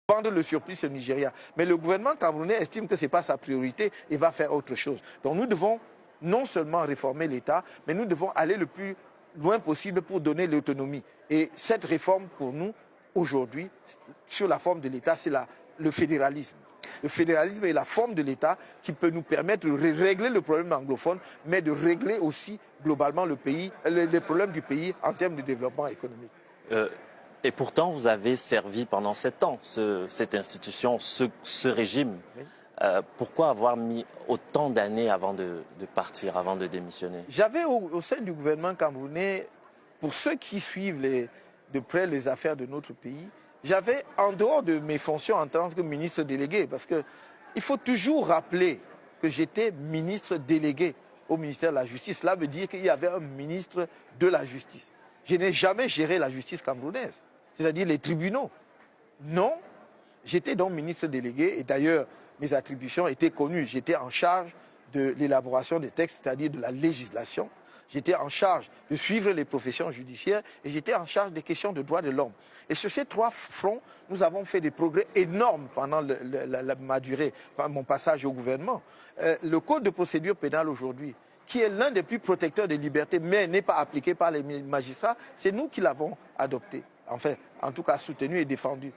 vendre le surplus au Nigeria. Mais le gouvernement camerounais estime que ce n'est pas sa priorité et va faire autre chose. Donc nous devons non seulement réformer l'État, mais nous devons aller le plus loin possible pour donner l'autonomie. Et cette réforme, pour nous, aujourd'hui, sur la forme de l'État, c'est le fédéralisme. Le fédéralisme est la forme de l'État qui peut nous permettre de régler le problème anglophone, mais de régler aussi globalement les problèmes du pays en termes de développement économique. Et pourtant, vous avez servi pendant 7 ans cette institution, ce régime. Oui. Pourquoi avoir mis autant d'années avant de partir, avant de démissionner? J'avais au sein du gouvernement camerounais, pour ceux qui suivent de près les affaires de notre pays, j'avais, en dehors de mes fonctions en tant que ministre délégué, parce qu'il faut toujours rappeler que j'étais ministre délégué au ministère de la Justice. Cela veut dire qu'il y avait un ministre de la Justice. Je n'ai jamais géré la justice camerounaise, c'est-à-dire les tribunaux. Non, j'étais donc ministre délégué et d'ailleurs, mes attributions étaient connues. J'étais en charge de l'élaboration des textes, c'est-à-dire de la législation. J'étais en charge de suivre les professions judiciaires et j'étais en charge des questions de droits de l'homme. Et sur ces 3 fronts, nous avons fait des progrès énormes pendant ma durée, mon passage au gouvernement. Le code de procédure pénale aujourd'hui, qui est l'un des plus protecteurs des libertés, mais n'est pas appliqué par les magistrats, c'est nous qui l'avons adopté. Enfin, en tout cas soutenu et défendu.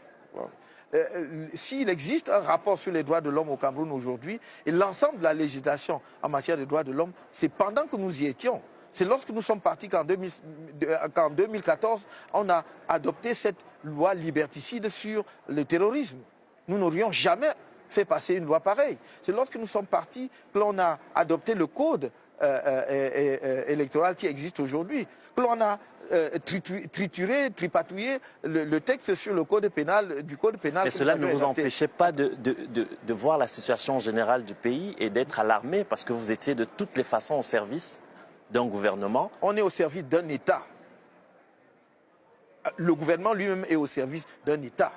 S'il existe un rapport sur les droits de l'homme au Cameroun aujourd'hui, et l'ensemble de la législation en matière de droits de l'homme, c'est pendant que nous y étions. C'est lorsque nous sommes partis qu'en 2014, on a adopté cette loi liberticide sur le terrorisme. Nous n'aurions jamais fait passer une loi pareille. C'est lorsque nous sommes partis que l'on a adopté le code électoral qui existe aujourd'hui, que l'on a trituré, tripatouillé le texte sur le code pénal, du code pénal. Mais cela ne vous empêchait pas de voir la situation générale du pays et d'être alarmé parce que vous étiez de toutes les façons au service d'un gouvernement. On est au service d'un État. Le gouvernement lui-même est au service d'un État.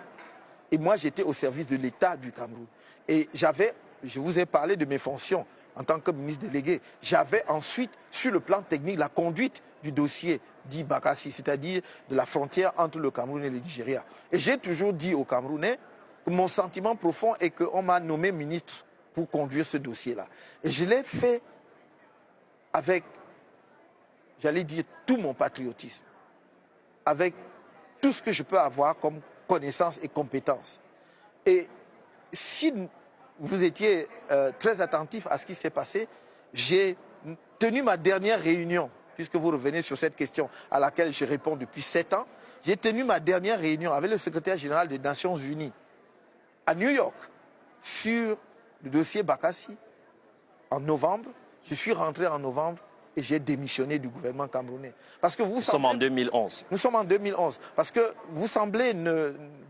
Et moi, j'étais au service de l'État du Cameroun. Et je vous ai parlé de mes fonctions en tant que ministre délégué. J'avais ensuite, sur le plan technique, la conduite du dossier dit Bakassi, c'est-à-dire de la frontière entre le Cameroun et le Nigeria. Et j'ai toujours dit aux Camerounais que mon sentiment profond est qu'on m'a nommé ministre pour conduire ce dossier-là. Et je l'ai fait avec, j'allais dire, tout mon patriotisme, avec tout ce que je peux avoir comme connaissance et compétences. Et si vous étiez très attentif à ce qui s'est passé, j'ai tenu ma dernière réunion, puisque vous revenez sur cette question à laquelle je réponds depuis 7 ans, j'ai tenu ma dernière réunion avec le secrétaire général des Nations Unies à New York sur le dossier Bakassi en novembre. Je suis rentré en novembre et j'ai démissionné du gouvernement camerounais. Parce que nous sommes en 2011. Nous sommes en 2011. Parce que vous semblez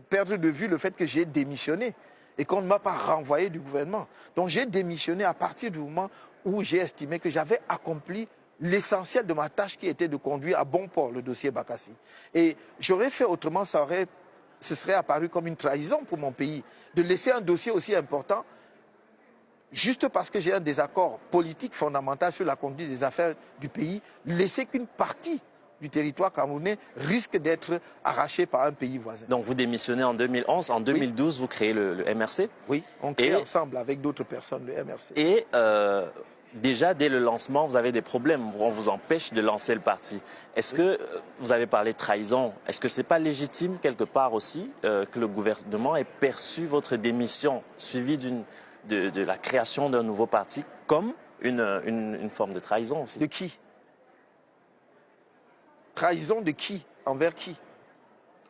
perdre de vue le fait que j'ai démissionné et qu'on ne m'a pas renvoyé du gouvernement. Donc j'ai démissionné à partir du moment où j'ai estimé que j'avais accompli l'essentiel de ma tâche qui était de conduire à bon port le dossier Bakassi. Et j'aurais fait autrement, ce serait apparu comme une trahison pour mon pays, de laisser un dossier aussi important juste parce que j'ai un désaccord politique fondamental sur la conduite des affaires du pays, laisser qu'une partie du territoire camerounais risque d'être arrachée par un pays voisin. Donc vous démissionnez en 2011, en 2012 oui. Vous créez le MRC? Oui, on crée ensemble avec d'autres personnes le MRC. Et déjà dès le lancement, vous avez des problèmes, on vous empêche de lancer le parti. Est-ce que vous avez parlé de trahison? Est-ce que ce n'est pas légitime quelque part aussi que le gouvernement ait perçu votre démission suivie de la création d'un nouveau parti comme une forme de trahison aussi? De qui? Trahison de qui? Envers qui?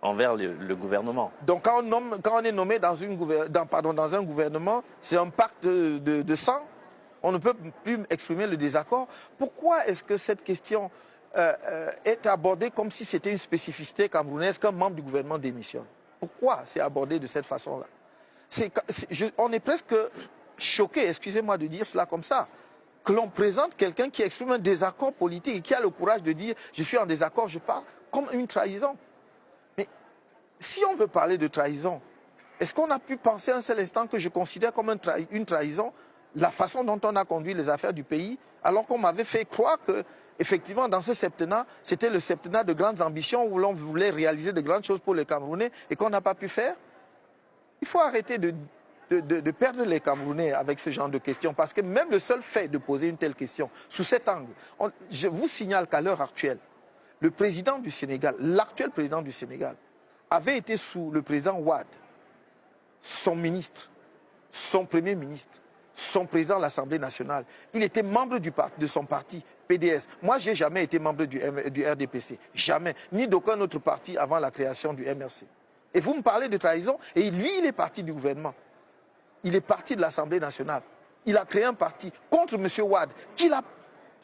Envers le gouvernement. Donc quand on est nommé dans un gouvernement, c'est un pacte de sang. On ne peut plus exprimer le désaccord. Pourquoi est-ce que cette question est abordée comme si c'était une spécificité camerounaise qu'un membre du gouvernement démissionne? Pourquoi c'est abordé de cette façon-là? On est presque choqué, excusez-moi de dire cela comme ça, que l'on présente quelqu'un qui exprime un désaccord politique et qui a le courage de dire « je suis en désaccord, je parle » comme une trahison. Mais si on veut parler de trahison, est-ce qu'on a pu penser un seul instant que je considère comme une trahison la façon dont on a conduit les affaires du pays, alors qu'on m'avait fait croire que, effectivement, dans ce septennat, c'était le septennat de grandes ambitions où l'on voulait réaliser de grandes choses pour les Camerounais et qu'on n'a pas pu faire? Il faut arrêter de perdre les Camerounais avec ce genre de questions, parce que même le seul fait de poser une telle question, sous cet angle, je vous signale qu'à l'heure actuelle, le président du Sénégal, l'actuel président du Sénégal, avait été sous le président Wade, son ministre, son premier ministre, son président de l'Assemblée nationale. Il était membre de son parti, PDS. Moi, je n'ai jamais été membre du RDPC. Jamais. Ni d'aucun autre parti avant la création du MRC. Et vous me parlez de trahison, et lui, il est parti du gouvernement. Il est parti de l'Assemblée nationale. Il a créé un parti contre M. Wade, qu'il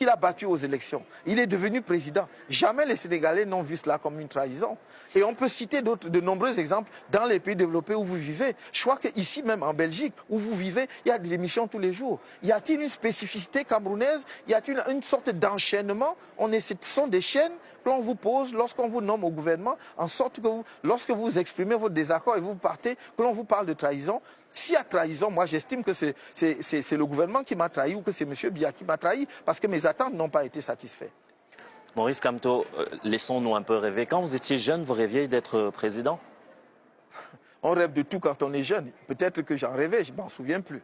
a battu aux élections. Il est devenu président. Jamais les Sénégalais n'ont vu cela comme une trahison. Et on peut citer de nombreux exemples dans les pays développés où vous vivez. Je crois qu'ici même en Belgique, où vous vivez, il y a des émissions tous les jours. Y a-t-il une spécificité camerounaise? Y a-t-il une sorte d'enchaînement? Ce sont des chaînes que l'on vous pose lorsqu'on vous nomme au gouvernement, en sorte que lorsque vous exprimez votre désaccord et vous partez, que l'on vous parle de trahison. S'il y a trahison, moi j'estime que c'est le gouvernement qui m'a trahi ou que c'est M. Biya qui m'a trahi parce que mes attentes n'ont pas été satisfaites. Maurice Kamto, laissons-nous un peu rêver. Quand vous étiez jeune, vous rêviez d'être président? On rêve de tout quand on est jeune. Peut-être que j'en rêvais, je ne m'en souviens plus.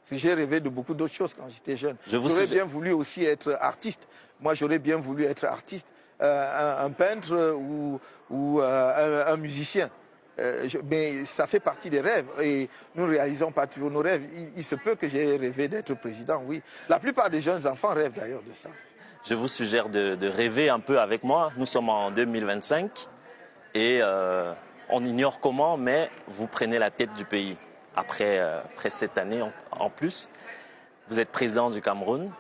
Parce que j'ai rêvé de beaucoup d'autres choses quand j'étais jeune. J'aurais bien voulu aussi être artiste. Moi j'aurais bien voulu être artiste, un peintre ou un musicien. Mais ça fait partie des rêves et nous ne réalisons pas toujours nos rêves. Il se peut que j'ai rêvé d'être président, oui. La plupart des jeunes enfants rêvent d'ailleurs de ça. Je vous suggère de rêver un peu avec moi. Nous sommes en 2025 et on ignore comment, mais vous prenez la tête du pays après cette année en plus. Vous êtes président du Cameroun.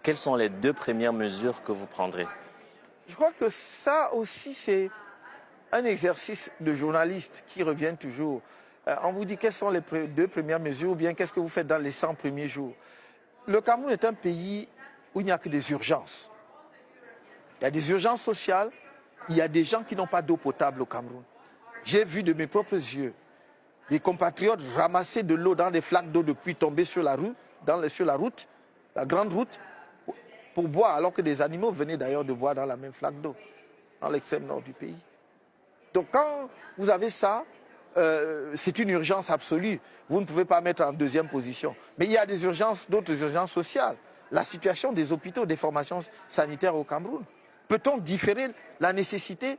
Quelles sont les 2 premières mesures que vous prendrez? Je crois que ça aussi, c'est un exercice de journaliste qui revient toujours. On vous dit quelles sont les 2 premières mesures ou bien qu'est-ce que vous faites dans les 100 premiers jours. Le Cameroun est un pays où il n'y a que des urgences. Il y a des urgences sociales, il y a des gens qui n'ont pas d'eau potable au Cameroun. J'ai vu de mes propres yeux des compatriotes ramasser de l'eau dans des flaques d'eau de pluie tombées sur la route, la grande route, pour boire, alors que des animaux venaient d'ailleurs de boire dans la même flaque d'eau, dans l'extrême nord du pays. Donc quand vous avez ça, c'est une urgence absolue. Vous ne pouvez pas mettre en deuxième position. Mais il y a des urgences, d'autres urgences sociales. La situation des hôpitaux, des formations sanitaires au Cameroun. Peut-on différer la nécessité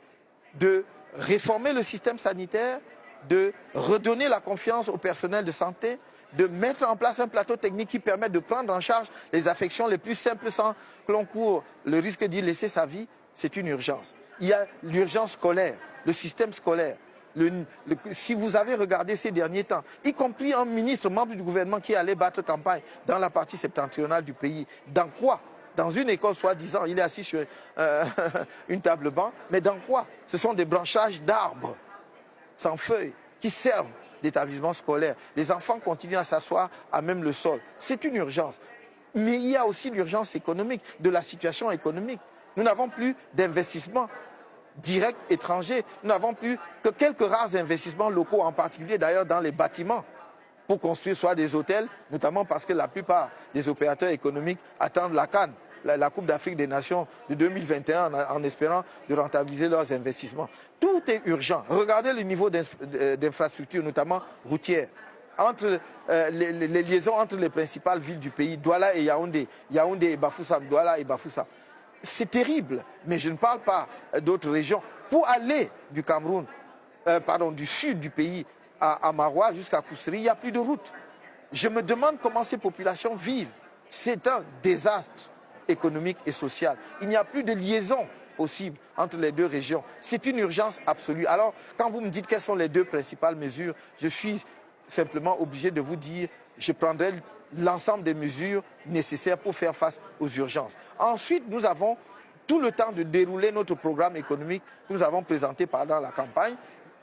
de réformer le système sanitaire, de redonner la confiance au personnel de santé, de mettre en place un plateau technique qui permette de prendre en charge les affections les plus simples sans que l'on court le risque d'y laisser sa vie? C'est une urgence. Il y a l'urgence scolaire, le système scolaire. Si vous avez regardé ces derniers temps, y compris un ministre membre du gouvernement qui allait battre campagne dans la partie septentrionale du pays, dans quoi? Dans une école soi-disant, il est assis sur une table banc, mais dans quoi? Ce sont des branchages d'arbres sans feuilles qui servent d'établissement scolaire. Les enfants continuent à s'asseoir à même le sol. C'est une urgence. Mais il y a aussi l'urgence économique, de la situation économique. Nous n'avons plus d'investissement direct étranger. Nous n'avons plus que quelques rares investissements locaux, en particulier d'ailleurs dans les bâtiments, pour construire soit des hôtels, notamment parce que la plupart des opérateurs économiques attendent la CAN, la Coupe d'Afrique des Nations de 2021, en espérant de rentabiliser leurs investissements. Tout est urgent. Regardez le niveau d'infrastructure, notamment routière. Entre les liaisons entre les principales villes du pays, Douala et Yaoundé, Yaoundé et Bafoussam, Douala et Bafoussam. C'est terrible, mais je ne parle pas d'autres régions. Pour aller du Cameroun, du sud du pays à Maroua jusqu'à Koussery, il n'y a plus de route. Je me demande comment ces populations vivent. C'est un désastre économique et social. Il n'y a plus de liaison possible entre les 2 régions. C'est une urgence absolue. Alors, quand vous me dites quelles sont les 2 principales mesures, je suis simplement obligé de vous dire, je prendrai l'ensemble des mesures nécessaires pour faire face aux urgences. Ensuite, nous avons tout le temps de dérouler notre programme économique que nous avons présenté pendant la campagne.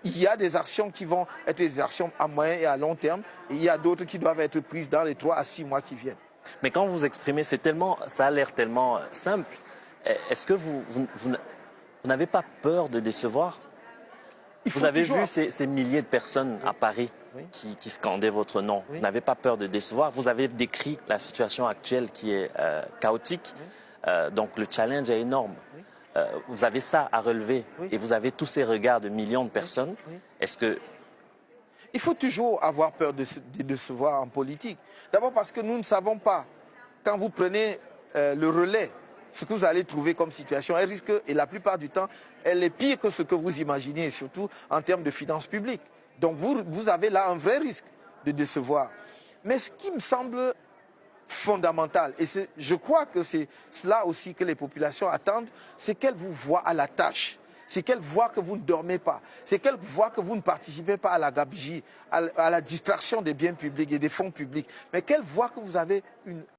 Il y a des actions qui vont être des actions à moyen et à long terme, et il y a d'autres qui doivent être prises dans les 3 à 6 mois qui viennent. Mais quand vous exprimez, ça a l'air tellement simple. Est-ce que vous n'avez pas peur de décevoir? Vous avez vu ces milliers de personnes à Paris qui scandaient votre nom. Vous n'avez pas peur de décevoir. Vous avez décrit la situation actuelle qui est chaotique. Donc le challenge est énorme. Vous avez ça à relever et vous avez tous ces regards de millions de personnes. Est-ce que Il faut toujours avoir peur de se décevoir en politique. D'abord parce que nous ne savons pas, quand vous prenez le relais, ce que vous allez trouver comme situation, elle risque, et la plupart du temps, elle est pire que ce que vous imaginez, surtout en termes de finances publiques. Donc vous avez là un vrai risque de décevoir. Mais ce qui me semble fondamental, et je crois que c'est cela aussi que les populations attendent, c'est qu'elles vous voient à la tâche. C'est qu'elles voient que vous ne dormez pas. C'est qu'elles voient que vous ne participez pas à la gabegie, à la distraction des biens publics et des fonds publics. Mais qu'elles voient que vous avez une